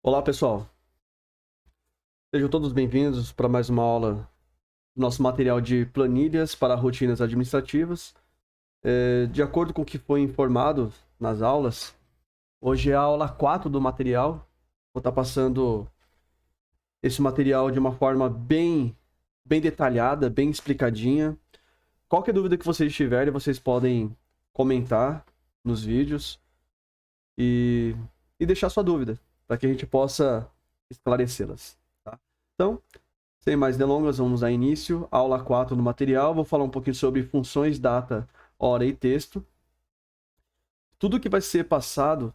Olá, pessoal. Sejam todos bem-vindos para mais uma aula do nosso material de planilhas para rotinas administrativas. De acordo com o que foi informado nas aulas, hoje é a aula 4 do material. Vou estar passando esse material de uma forma bem detalhada, bem explicadinha. Qualquer dúvida que vocês tiverem, vocês podem comentar nos vídeos e deixar sua dúvida, para que a gente possa esclarecê-las. Tá? Então, sem mais delongas, vamos a início. Aula 4 do material. Vou falar um pouquinho sobre funções, data, hora e texto. Tudo que vai ser passado,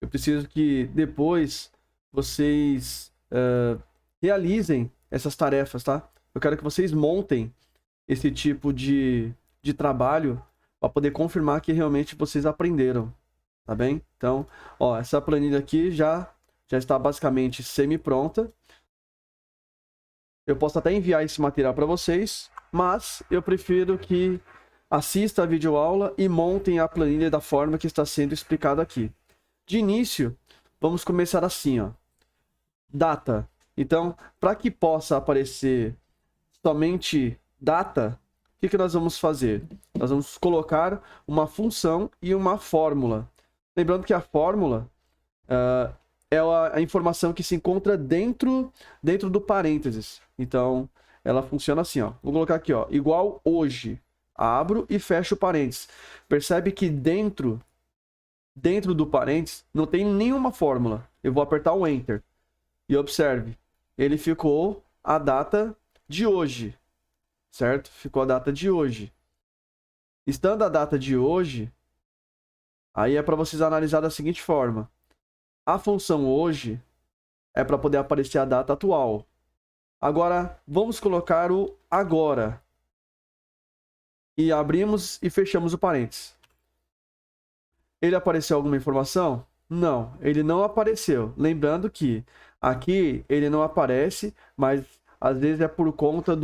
eu preciso que depois vocês realizem essas tarefas, tá? Eu quero que vocês montem esse tipo de trabalho para poder confirmar que realmente vocês aprenderam, tá bem? Então, ó, essa planilha aqui já está basicamente semi-pronta. Eu posso até enviar esse material para vocês, mas eu prefiro que assista a videoaula e montem a planilha da forma que está sendo explicado aqui. De início, vamos começar assim, ó. Data. Então, para que possa aparecer somente data, o que nós vamos fazer? Nós vamos colocar uma função e uma fórmula. Lembrando que a fórmula é a informação que se encontra dentro do parênteses. Então, ela funciona assim, ó. Vou colocar aqui, ó, igual hoje. Abro e fecho o parênteses. Percebe que dentro do parênteses não tem nenhuma fórmula. Eu vou apertar o Enter. E observe, ele ficou a data de hoje, certo? Ficou a data de hoje. Estando a data de hoje, aí é para vocês analisar da seguinte forma. A função hoje é para poder aparecer a data atual. Agora, vamos colocar o agora. E abrimos e fechamos o parênteses. Ele apareceu alguma informação? Não, ele não apareceu. Lembrando que aqui ele não aparece, mas às vezes é por conta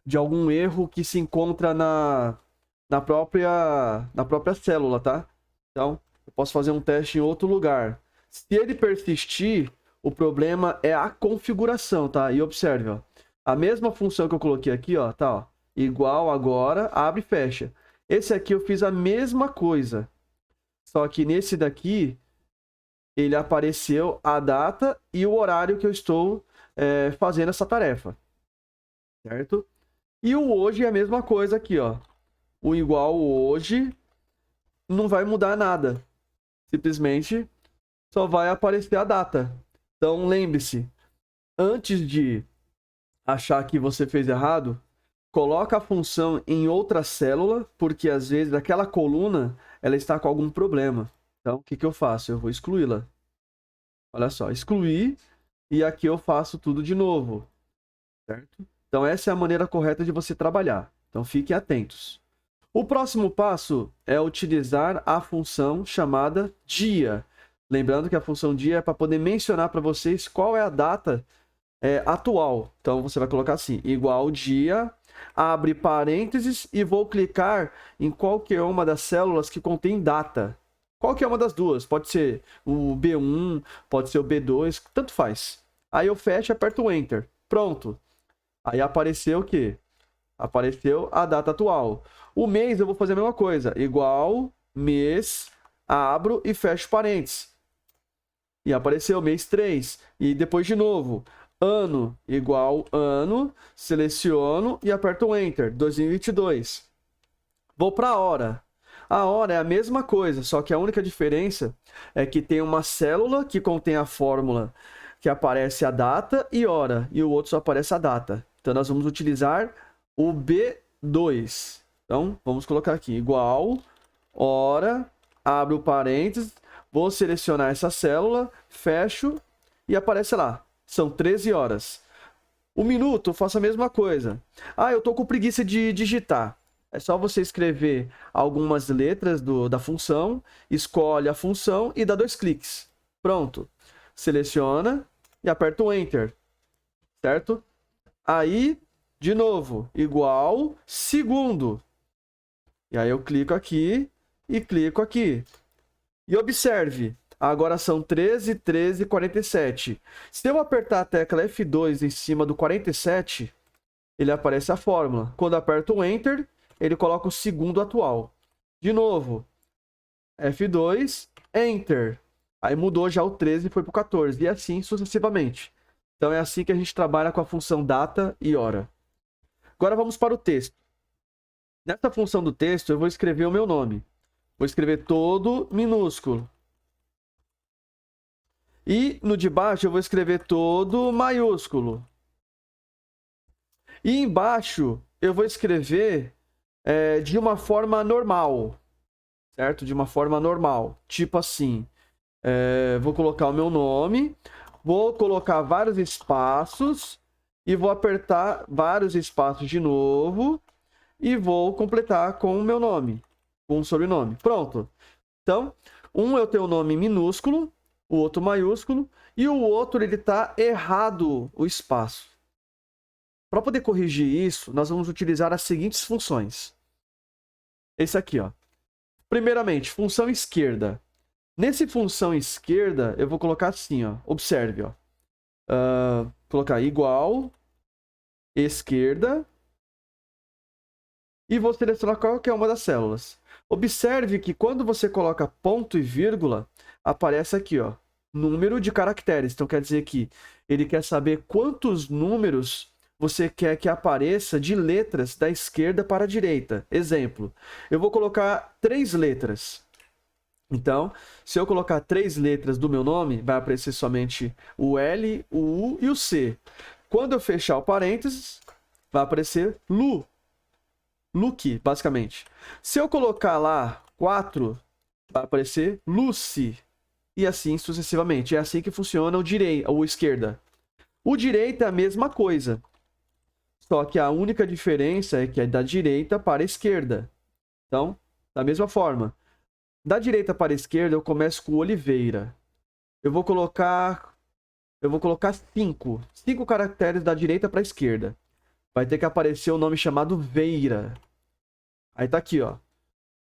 de algum erro que se encontra na própria célula, tá? Então, eu posso fazer um teste em outro lugar. Se ele persistir, o problema é a configuração, tá? E observe, ó. A mesma função que eu coloquei aqui, ó, tá, ó. Igual agora, abre e fecha. Esse aqui eu fiz a mesma coisa. Só que nesse daqui, ele apareceu a data e o horário que eu estou fazendo essa tarefa. Certo? E o hoje é a mesma coisa aqui, ó. O igual hoje não vai mudar nada. Simplesmente só vai aparecer a data. Então, lembre-se, antes de achar que você fez errado, coloca a função em outra célula, porque às vezes aquela coluna ela está com algum problema. Então, o que eu faço? Eu vou excluí-la. Olha só, excluir, e aqui eu faço tudo de novo. Certo? Então, essa é a maneira correta de você trabalhar. Então, fiquem atentos. O próximo passo é utilizar a função chamada dia. Lembrando que a função dia é para poder mencionar para vocês qual é a data atual. Então, você vai colocar assim, igual dia, abre parênteses e vou clicar em qualquer uma das células que contém data. Qualquer uma das duas. Pode ser o B1, pode ser o B2, tanto faz. Aí eu fecho e aperto o Enter. Pronto. Aí apareceu o quê? Apareceu a data atual. O mês eu vou fazer a mesma coisa. Igual, mês, abro e fecho parênteses. E apareceu mês 3. E depois de novo, ano igual ano, seleciono e aperto o Enter, 2022. Vou para a hora. A hora é a mesma coisa, só que a única diferença é que tem uma célula que contém a fórmula que aparece a data e hora, e o outro só aparece a data. Então, nós vamos utilizar o B2. Então, vamos colocar aqui, igual, hora, abre o parênteses, vou selecionar essa célula, fecho e aparece lá. São 13 horas. O minuto, eu faço a mesma coisa. Ah, eu tô com preguiça de digitar. É só você escrever algumas letras da função, escolhe a função e dá 2 cliques. Pronto. Seleciona e aperta o Enter. Certo? Aí, de novo, igual segundo. E aí eu clico aqui e clico aqui. E observe, Agora são 13, 13, 47. Se eu apertar a tecla F2 em cima do 47, ele aparece a fórmula. Quando aperto o Enter, ele coloca o segundo atual. De novo, F2, Enter. Aí mudou já o 13 e foi para o 14. E assim sucessivamente. Então é assim que a gente trabalha com a função data e hora. Agora vamos para o texto. Nessa função do texto, eu vou escrever o meu nome. Vou escrever todo minúsculo. E no de baixo eu vou escrever todo maiúsculo. E embaixo eu vou escrever de uma forma normal. Certo? De uma forma normal. Tipo assim. Vou colocar o meu nome. Vou colocar vários espaços. E vou apertar vários espaços de novo. E vou completar com o meu nome. Com o sobrenome. Pronto. Então, eu tenho o nome minúsculo. O outro maiúsculo. E o outro, ele está errado o espaço. Para poder corrigir isso, nós vamos utilizar as seguintes funções. Esse aqui, ó. Primeiramente, função esquerda. Nesse função esquerda, eu vou colocar assim, ó. Observe, ó. Colocar igual, esquerda. E vou selecionar qualquer uma das células. Observe que quando você coloca ponto e vírgula, aparece aqui, ó. Número de caracteres. Então, quer dizer que ele quer saber quantos números você quer que apareça de letras da esquerda para a direita. Exemplo, eu vou colocar 3 letras. Então, se eu colocar 3 letras do meu nome, vai aparecer somente o L, o U e o C. Quando eu fechar o parênteses, vai aparecer Lu. Luke, basicamente. Se eu colocar lá 4, vai aparecer Lucy. E assim sucessivamente. É assim que funciona o esquerda. O direita é a mesma coisa. Só que a única diferença é que é da direita para a esquerda. Então, da mesma forma. Da direita para a esquerda, eu começo com Oliveira. Eu vou colocar 5. 5 caracteres da direita para a esquerda. Vai ter que aparecer o nome chamado Veira. Aí tá aqui, ó.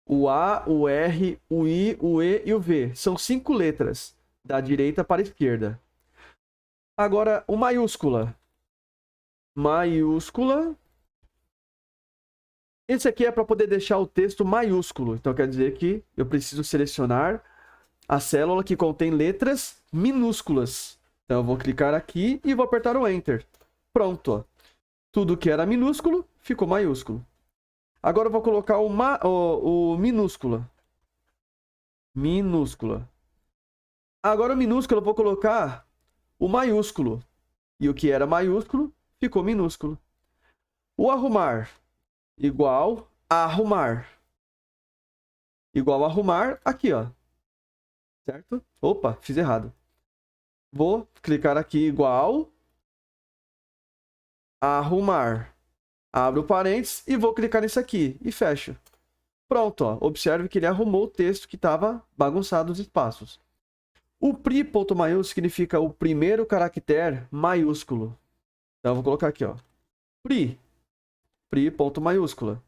O A, o R, o I, o E e o V. São 5 letras da direita para a esquerda. Agora, o maiúscula. Maiúscula. Esse aqui é para poder deixar o texto maiúsculo. Então, quer dizer que eu preciso selecionar a célula que contém letras minúsculas. Então, eu vou clicar aqui e vou apertar o Enter. Pronto. Ó. Tudo que era minúsculo ficou maiúsculo. Agora eu vou colocar o minúscula. Minúscula. Agora o minúsculo eu vou colocar o maiúsculo. E o que era maiúsculo ficou minúsculo. O arrumar. Igual a arrumar. Igual a arrumar aqui, ó. Certo? Opa, fiz errado. Vou clicar aqui igual a arrumar. Abro o parênteses e vou clicar nisso aqui e fecho. Pronto, ó. Observe que ele arrumou o texto que estava bagunçado os espaços. O pri ponto maiúsculo significa o primeiro caractere maiúsculo. Então eu vou colocar aqui, ó. Pri ponto maiúscula.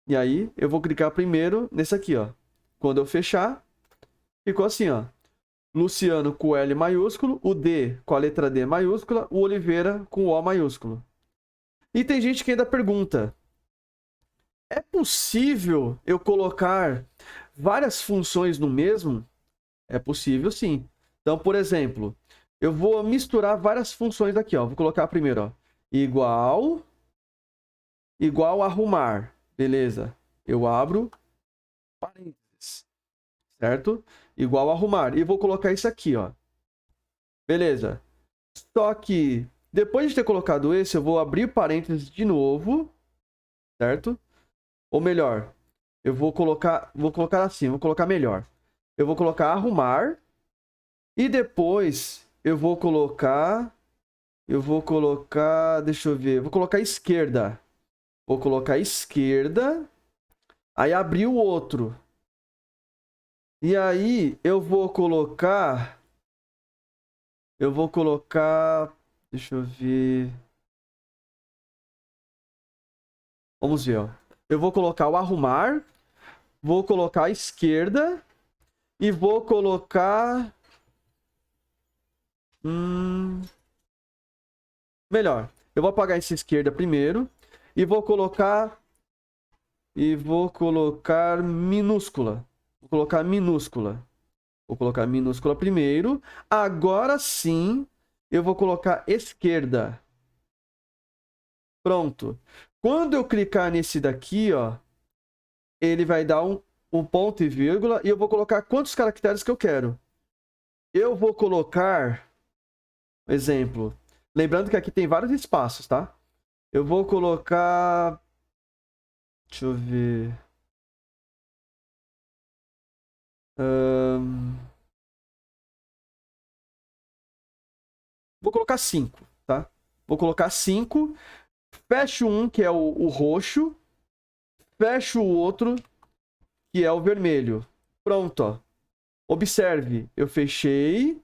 E aí eu vou clicar primeiro nesse aqui, ó. Quando eu fechar, ficou assim, ó. Luciano com L maiúsculo, o D com a letra D maiúscula, o Oliveira com o O maiúsculo. E tem gente que ainda pergunta: é possível eu colocar várias funções no mesmo? É possível, sim. Então, por exemplo, eu vou misturar várias funções aqui, ó. Vou colocar primeiro, ó. Igual arrumar. Beleza. Eu abro parênteses. Certo? Igual arrumar. E vou colocar isso aqui, ó. Beleza. Só que depois de ter colocado esse, eu vou abrir parênteses de novo. Certo? Ou melhor, eu vou colocar assim, vou colocar melhor. Eu vou colocar arrumar e depois eu vou colocar, deixa eu ver, vou colocar esquerda. Vou colocar esquerda, aí abrir o outro. E aí eu vou colocar, deixa eu ver. Vamos ver, ó. Eu vou colocar o arrumar, vou colocar a esquerda E vou colocar... Melhor. Eu vou apagar essa esquerda primeiro. E vou colocar... minúscula. Vou colocar minúscula. Vou colocar minúscula primeiro. Agora sim, eu vou colocar esquerda. Pronto. Quando eu clicar nesse daqui, ó, ele vai dar um ponto e vírgula. E eu vou colocar quantos caracteres que eu quero. Eu vou colocar... Exemplo. Lembrando que aqui tem vários espaços, tá? Eu vou colocar... Deixa eu ver... Vou colocar 5, tá? Vou colocar 5. Fecho um, que é o roxo. Fecho o outro, que é o vermelho. Pronto, ó. Observe, eu fechei.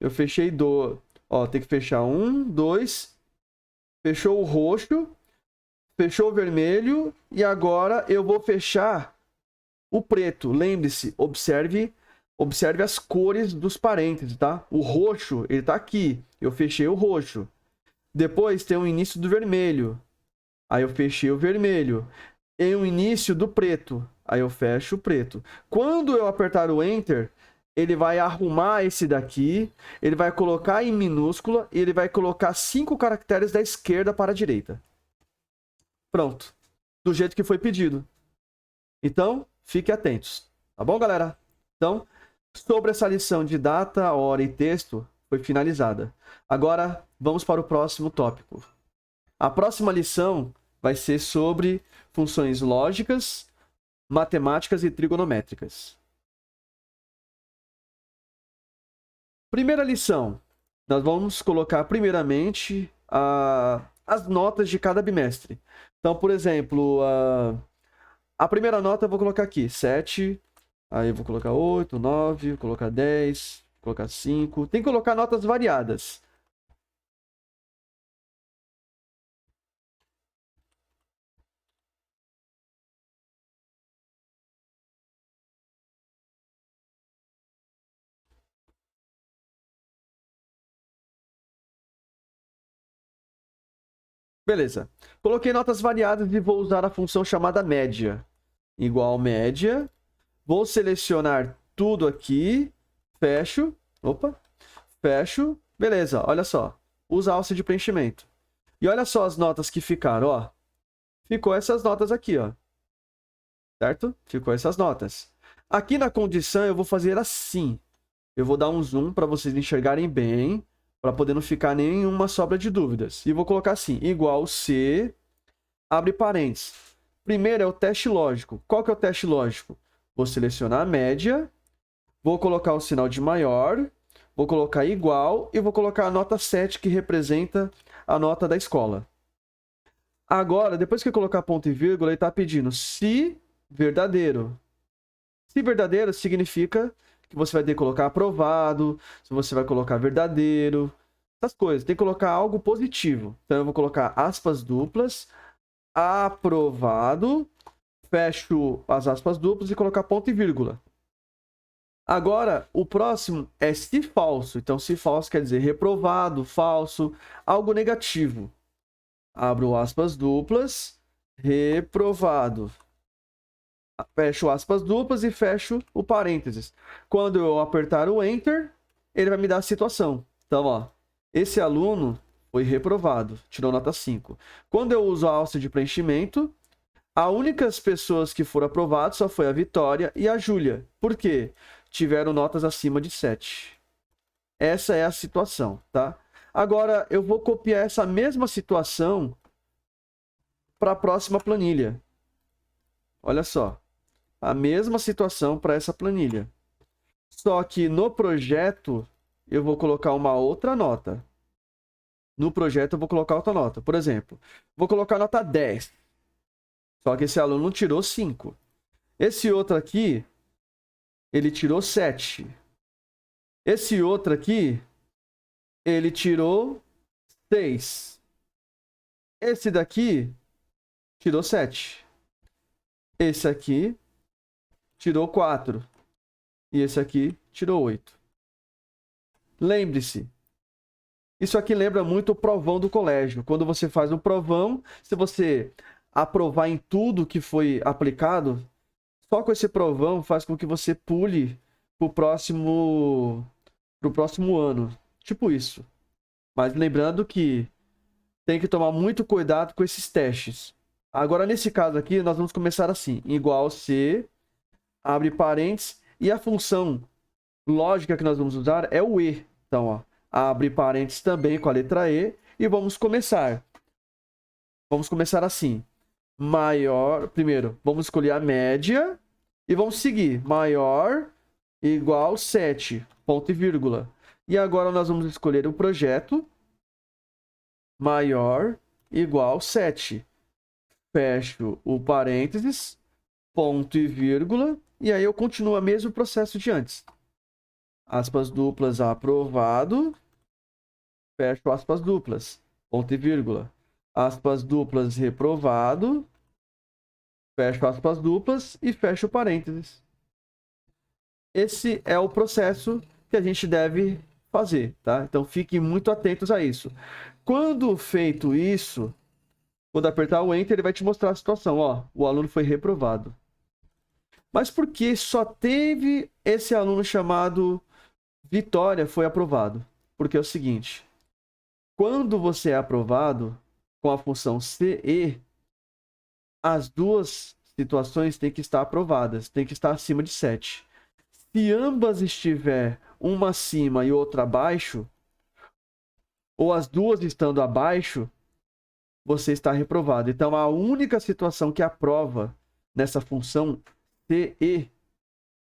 Eu fechei do... Ó, tem que fechar 1, 2. Fechou o roxo. Fechou o vermelho. E agora eu vou fechar o preto. Lembre-se, observe as cores dos parênteses, tá? O roxo, ele tá aqui. Eu fechei o roxo. Depois tem o início do vermelho. Aí eu fechei o vermelho. E o início do preto. Aí eu fecho o preto. Quando eu apertar o Enter, ele vai arrumar esse daqui. Ele vai colocar em minúscula. E ele vai colocar 5 caracteres da esquerda para a direita. Pronto. Do jeito que foi pedido. Então, fiquem atentos. Tá bom, galera? Então, sobre essa lição de data, hora e texto, foi finalizada. Agora, vamos para o próximo tópico. A próxima lição vai ser sobre funções lógicas, matemáticas e trigonométricas. Primeira lição. Nós vamos colocar primeiramente as notas de cada bimestre. Então, por exemplo, a primeira nota eu vou colocar aqui, 7. Aí eu vou colocar 8, 9, vou colocar 10, vou colocar 5. Tem que colocar notas variadas. Beleza. Coloquei notas variadas e vou usar a função chamada média. Igual média. Vou selecionar tudo aqui. Fecho. Opa. Fecho. Beleza, olha só. Usa a alça de preenchimento. E olha só as notas que ficaram, ó. Ficou essas notas aqui, ó. Certo? Ficou essas notas. Aqui na condição eu vou fazer assim. Eu vou dar um zoom para vocês enxergarem bem, para poder não ficar nenhuma sobra de dúvidas. E vou colocar assim, igual C, abre parênteses. Primeiro é o teste lógico. Qual que é o teste lógico? Vou selecionar a média, vou colocar o sinal de maior, vou colocar igual e vou colocar a nota 7, que representa a nota da escola. Agora, depois que eu colocar ponto e vírgula, ele está pedindo se verdadeiro. Se verdadeiro significa que você vai ter que colocar aprovado, se você vai colocar verdadeiro, essas coisas. Tem que colocar algo positivo. Então eu vou colocar aspas duplas, aprovado, fecho as aspas duplas e colocar ponto e vírgula. Agora, o próximo é se falso. Então, se falso quer dizer reprovado, falso, algo negativo. Abro aspas duplas, reprovado. Fecho aspas duplas e fecho o parênteses. Quando eu apertar o Enter, ele vai me dar a situação. Então, ó, esse aluno foi reprovado, tirou nota 5. Quando eu uso a alça de preenchimento, as únicas pessoas que foram aprovadas só foi a Vitória e a Júlia. Por quê? Tiveram notas acima de 7. Essa é a situação, tá? Agora, eu vou copiar essa mesma situação para a próxima planilha. Olha só. A mesma situação para essa planilha. Só que no projeto, eu vou colocar uma outra nota. No projeto, eu vou colocar outra nota. Por exemplo, vou colocar nota 10. Só que esse aluno tirou 5. Esse outro aqui, ele tirou 7. Esse outro aqui, ele tirou 6. Esse daqui, tirou 7. Esse aqui, tirou 4. E esse aqui tirou 8. Lembre-se, isso aqui lembra muito o provão do colégio. Quando você faz um provão, se você aprovar em tudo que foi aplicado, só com esse provão faz com que você pule pro próximo ano. Tipo isso. Mas lembrando que tem que tomar muito cuidado com esses testes. Agora, nesse caso aqui, nós vamos começar assim. Igual C, abre parênteses, e a função lógica que nós vamos usar é o E. Então, ó, abre parênteses também com a letra E, e vamos começar. Vamos começar assim. Maior, primeiro, vamos escolher a média, e vamos seguir. Maior, igual 7, ponto e vírgula. E agora nós vamos escolher o projeto. Maior, igual 7. Fecho o parênteses, ponto e vírgula, e aí eu continuo o mesmo processo de antes. Aspas duplas, aprovado. Fecho aspas duplas, ponto e vírgula. Aspas duplas, reprovado. Fecho aspas duplas e fecho parênteses. Esse é o processo que a gente deve fazer, tá? Então fiquem muito atentos a isso. Quando feito isso, quando apertar o Enter, ele vai te mostrar a situação. Ó, o aluno foi reprovado. Mas por que só teve esse aluno chamado Vitória foi aprovado? Porque é o seguinte, quando você é aprovado com a função CE, as duas situações têm que estar aprovadas, têm que estar acima de 7. Se ambas estiver uma acima e outra abaixo, ou as duas estando abaixo, você está reprovado. Então, a única situação que aprova nessa função CE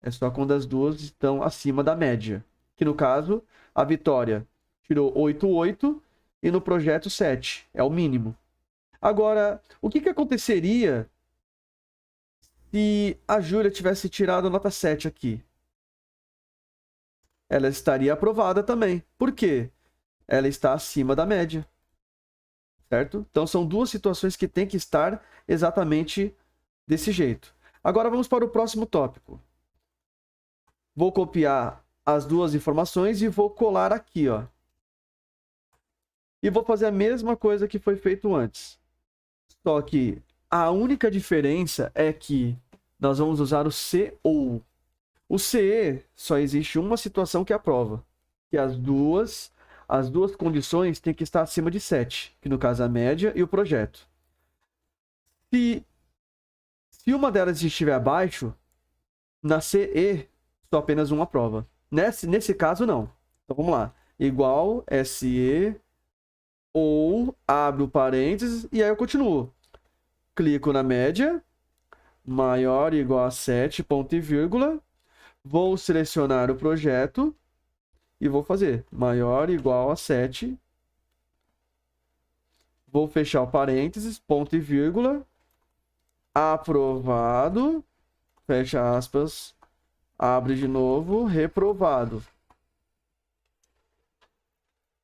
é só quando as duas estão acima da média. Que no caso, a Vitória tirou 8,8 e no projeto 7. É o mínimo. Agora, o que aconteceria se a Júlia tivesse tirado a nota 7 aqui? Ela estaria aprovada também. Por quê? Ela está acima da média. Certo? Então, são duas situações que têm que estar exatamente desse jeito. Agora, vamos para o próximo tópico. Vou copiar as duas informações e vou colar aqui, ó. E vou fazer a mesma coisa que foi feito antes. Só que a única diferença é que nós vamos usar o C ou. O CE só existe uma situação que aprova, que as duas condições têm que estar acima de 7, que no caso é a média e o projeto. Se uma delas estiver abaixo, na CE só apenas uma prova. Nesse caso, não. Então vamos lá. Igual SE ou abro parênteses e aí eu continuo. Clico na média, maior ou igual a 7, ponto e vírgula. Vou selecionar o projeto e vou fazer maior ou igual a 7. Vou fechar o parênteses, ponto e vírgula. Aprovado. Fecha aspas. Abre de novo. Reprovado.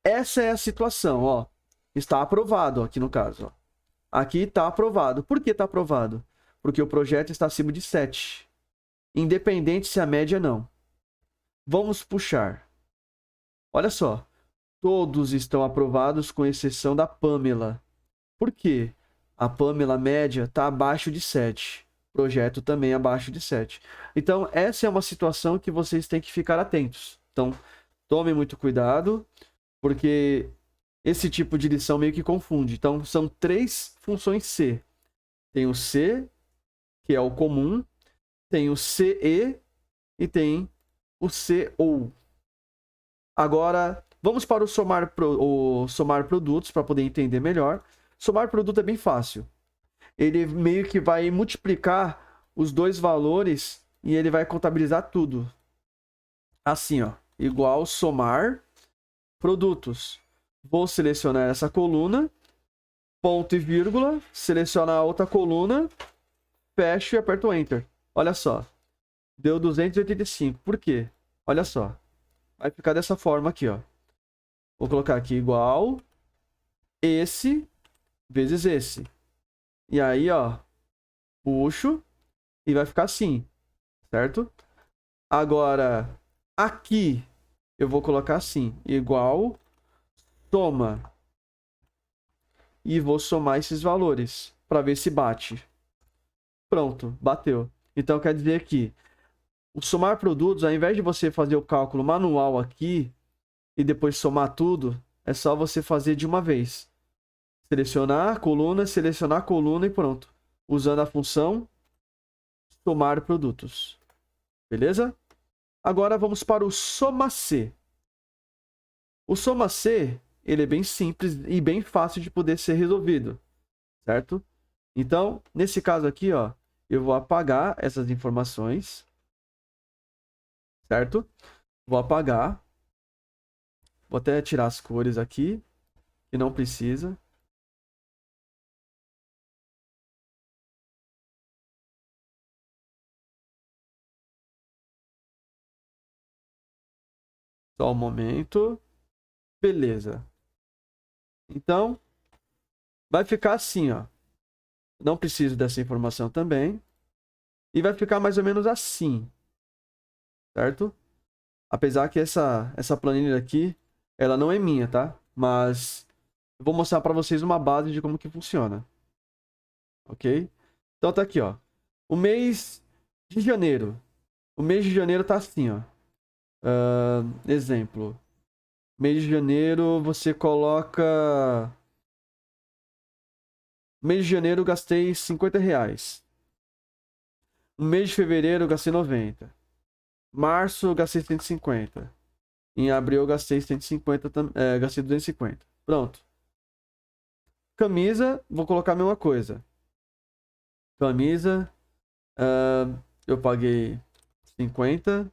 Essa é a situação, ó. Está aprovado aqui no caso, ó. Aqui está aprovado. Por que está aprovado? Porque o projeto está acima de 7. Independente se a média não. Vamos puxar. Olha só. Todos estão aprovados com exceção da Pamela. Por quê? A Pamela média está abaixo de 7. Projeto também abaixo de 7. Então, essa é uma situação que vocês têm que ficar atentos. Então, tomem muito cuidado, porque esse tipo de lição meio que confunde. Então, são 3 funções C. Tem o C, que é o comum, tem o CE e tem o CO. Agora, vamos para o somar produtos para poder entender melhor. Somar produto é bem fácil. Ele meio que vai multiplicar os dois valores e ele vai contabilizar tudo. Assim, ó, igual somar produtos. Vou selecionar essa coluna, ponto e vírgula, selecionar a outra coluna, fecho e aperto Enter. Olha só, deu 285. Por quê? Olha só, vai ficar dessa forma aqui, ó. Vou colocar aqui igual esse vezes esse. E aí, ó, puxo e vai ficar assim, certo? Agora, aqui, eu vou colocar assim, igual soma. E vou somar esses valores para ver se bate. Pronto, bateu. Então quer dizer que o somar produtos, ao invés de você fazer o cálculo manual aqui e depois somar tudo, é só você fazer de uma vez. Selecionar a coluna e pronto. Usando a função somar produtos. Beleza? Agora vamos para o soma C. O soma C, ele é bem simples e bem fácil de poder ser resolvido, certo? Então, nesse caso aqui, ó, eu vou apagar essas informações, certo? Vou apagar. Vou até tirar as cores aqui, que não precisa. Só um momento. Beleza. Então, vai ficar assim, ó. Não preciso dessa informação também. E vai ficar mais ou menos assim, certo? Apesar que essa planilha aqui, ela não é minha, tá? Mas eu vou mostrar para vocês uma base de como que funciona. Ok? Então tá aqui, ó. O mês de janeiro. O mês de janeiro tá assim, ó. Exemplo. Mês de janeiro você coloca... Mês de janeiro eu gastei R$ 50. No mês de fevereiro eu gastei 90. Março eu gastei 150. Em abril eu gastei 150, gastei 250. Pronto. Camisa, vou colocar a mesma coisa. Camisa, eu paguei 50.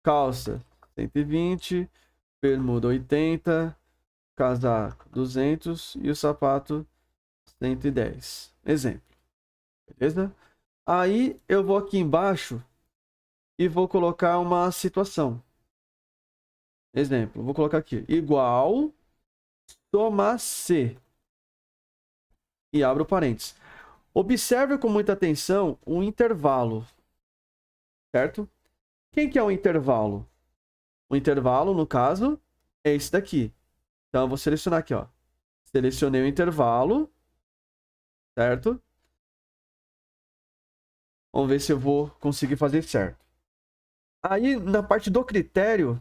Calça, 120. Bermuda, 80. Casaco, 200. E o sapato, 110. Exemplo. Beleza? Aí eu vou aqui embaixo e vou colocar uma situação. Exemplo, vou colocar aqui. Igual soma C. E abro parênteses. Observe com muita atenção o intervalo. Certo? Quem que é o intervalo? O intervalo, no caso, é esse daqui. Então eu vou selecionar aqui, ó. Selecionei o intervalo. Certo? Vamos ver se eu vou conseguir fazer certo. Aí, na parte do critério,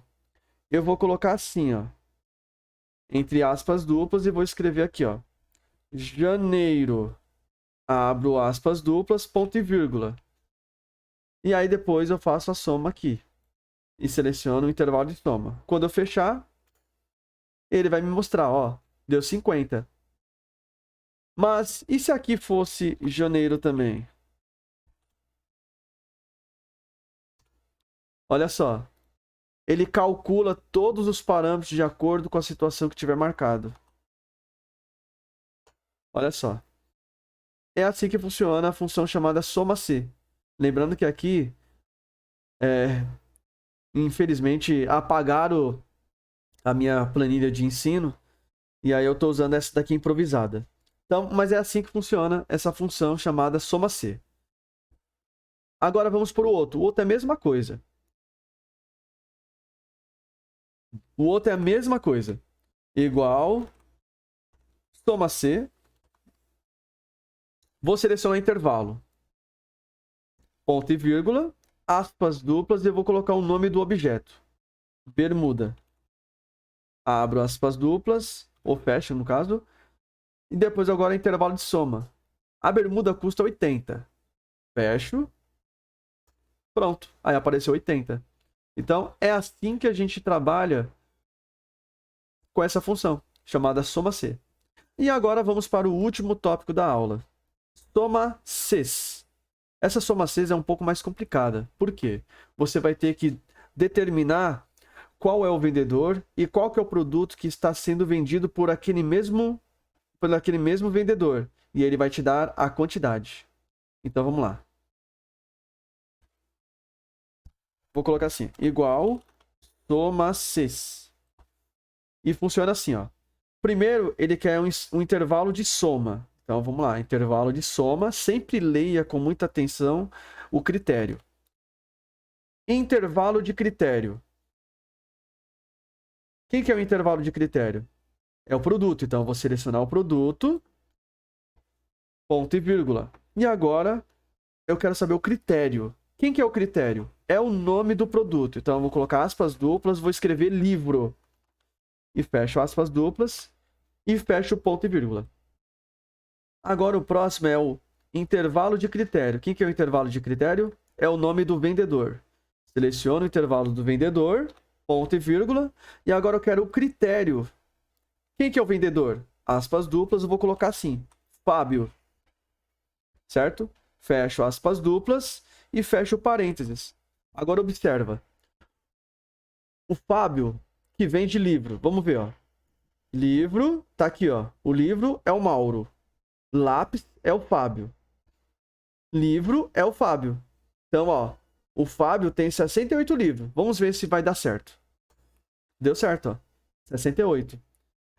eu vou colocar assim, ó. Entre aspas duplas e vou escrever aqui, ó. Janeiro, abro aspas duplas, ponto e vírgula. E aí depois eu faço a soma aqui. E seleciono o intervalo de soma. Quando eu fechar, ele vai me mostrar, ó. Deu 50. Mas, e se aqui fosse janeiro também? Olha só. Ele calcula todos os parâmetros de acordo com a situação que tiver marcado. Olha só. É assim que funciona a função chamada soma C. Lembrando que aqui, infelizmente, apagaram a minha planilha de ensino. E aí eu estou usando essa daqui improvisada. Então, mas é assim que funciona essa função chamada soma C. Agora vamos para o outro. O outro é a mesma coisa. O outro é a mesma coisa. Igual soma C. Vou selecionar intervalo. Ponto e vírgula. Aspas duplas e eu vou colocar o nome do objeto. Bermuda. Abro aspas duplas, ou fecho no caso. E depois agora intervalo de soma. A bermuda custa 80. Fecho. Pronto. Aí apareceu 80. Então, é assim que a gente trabalha com essa função, chamada soma C. E agora vamos para o último tópico da aula. Soma Cs. Essa soma Cs é um pouco mais complicada. Por quê? Você vai ter que determinar qual é o vendedor e qual que é o produto que está sendo vendido por aquele mesmo vendedor. E ele vai te dar a quantidade. Então, vamos lá. Vou colocar assim, igual soma Cs. E funciona assim, ó. Primeiro, ele quer um intervalo de soma. Então, vamos lá. Intervalo de soma. Sempre leia com muita atenção o critério. intervalo de critério. Quem que é o intervalo de critério? É o produto. Então, eu vou selecionar o produto, ponto e vírgula. E agora, eu quero saber o critério. Quem que é o critério? É o nome do produto. Então, eu vou colocar aspas duplas, vou escrever livro. E fecho aspas duplas e fecho ponto e vírgula. Agora, o próximo é o intervalo de critério. Quem que é o intervalo de critério? É o nome do vendedor. Seleciono o intervalo do vendedor, ponto e vírgula. E agora eu quero o critério. Quem que é o vendedor? Aspas duplas, eu vou colocar assim. Fábio. Certo? Fecho aspas duplas e fecho parênteses. Agora observa. O Fábio que vende livro. Vamos ver, ó. Livro, tá aqui, ó. O livro é o Mauro. Lápis é o Fábio. Livro é o Fábio. Então, ó, o Fábio tem 68 livros. Vamos ver se vai dar certo. Deu certo, ó. 68.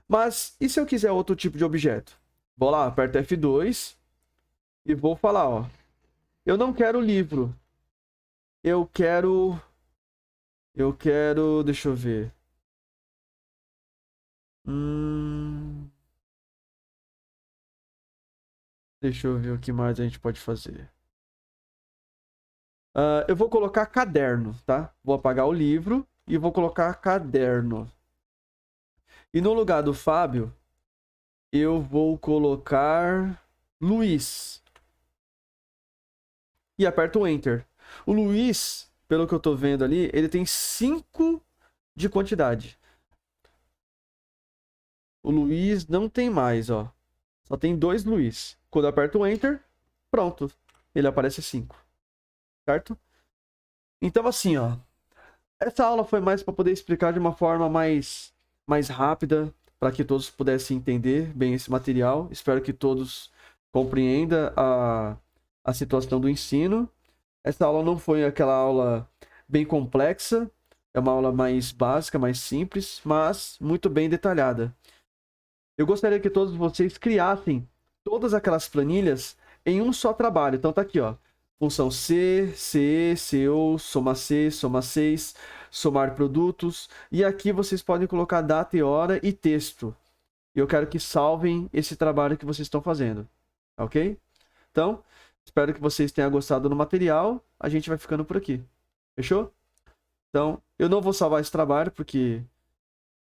Mas, e se eu quiser outro tipo de objeto? Vou lá, aperto F2 e vou falar, ó. Eu não quero livro. Eu quero... Deixa eu ver. Deixa eu ver o que mais a gente pode fazer. Eu vou colocar caderno, tá? Vou apagar o livro e vou colocar caderno. E no lugar do Fábio, eu vou colocar Luiz. E aperto o Enter. O Luiz, pelo que eu tô vendo ali, ele tem 5 de quantidade. O Luiz não tem mais, ó. Só tem 2 Luiz. Quando eu aperto o Enter, pronto. Ele aparece 5. Certo? Então, assim, ó. Essa aula foi mais para poder explicar de uma forma mais rápida, para que todos pudessem entender bem esse material. Espero que todos compreendam a situação do ensino. Essa aula não foi aquela aula bem complexa, é uma aula mais básica, mais simples, mas muito bem detalhada. Eu gostaria que todos vocês criassem todas aquelas planilhas em um só trabalho. Então tá aqui, ó. Função C, CE, CO, soma C, soma 6, somar produtos. E aqui vocês podem colocar data e hora e texto. E eu quero que salvem esse trabalho que vocês estão fazendo. Ok? Então, espero que vocês tenham gostado do material. A gente vai ficando por aqui. Fechou? Então, eu não vou salvar esse trabalho porque...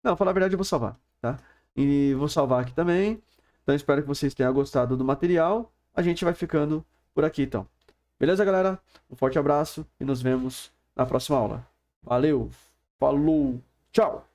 Não, falar a verdade, eu vou salvar, tá? E vou salvar aqui também. Então, espero que vocês tenham gostado do material. A gente vai ficando por aqui, então. Beleza, galera? Um forte abraço e nos vemos na próxima aula. Valeu, falou, tchau!